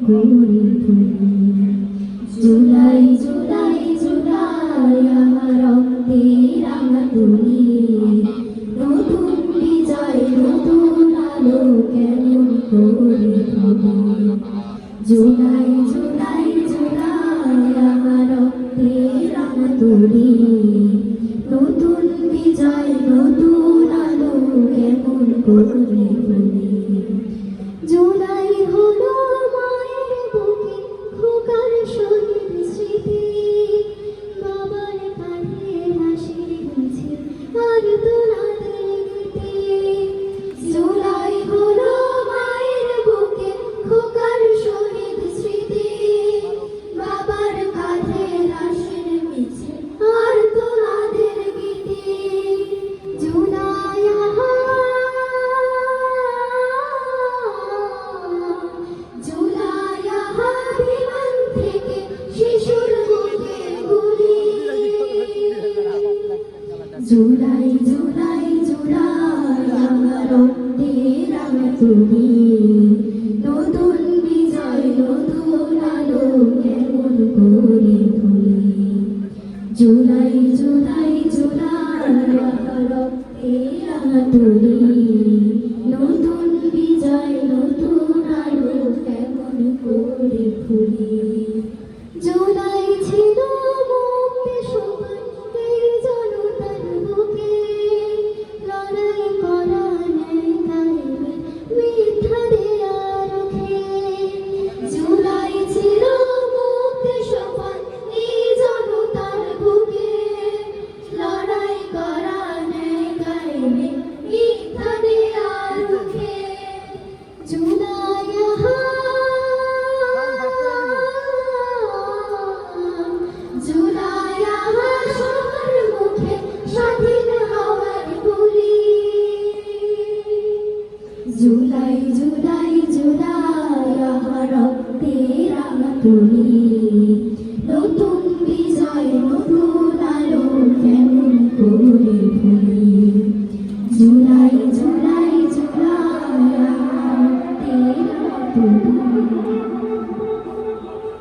করে তুলি। জুলাই জুলাই জুলাই আমার রক্তে রাঙা তুলি, নতুন বিজয় নতুন আলো কেমন করে তুলি। জুলাই জুলাই জুলাই আমার রক্তে রাঙা তুলি, নতুন বিজয় নতুন আলো কেমন করে তুলি। জুলাই হলো মায়ের বুকে খোকার শহীদ স্মৃতি, বাবার কাঁধে হাসির মিছিল আর তোলাদের গীতি। জুলাই হলো মায়ের বুকে খোকার শহীদ স্মৃতি, বাবার কাঁধে হাসির মিছিল আর তোলাদের গীতি। জুলাই বিমান থেকে শিশুর বুকে গুলি। জুলাই জুলাই জুলাই আমার রক্তে রাঙা তুলি, নতুন বিজয় নতুন আলো কেমন করে তুলি। জুলাই জুলাই জুলাই আমার রক্তে রাঙা তুলি, নতুন বিজয় নতুন আলো কেমন করে তুলি। জুলাই ছিল মুক্তি সবার এই জনতার বুকে, লড়াই করা নেই কায়েমে মিথ্যা দেয়া রুখে। জুলাই ছিল মুক্তি সবার এই জনতার বুকে, লড়াই করা নেই কায়েমে মিথ্যা দেয়া রুখে। জুলাই জুলাই সবার মুখে স্বাধীন হওয়ার বুলি। জুলাই জুলাই জুলাই আমার রক্তে রাঙা তুলি, নতুন বিজয় নতুন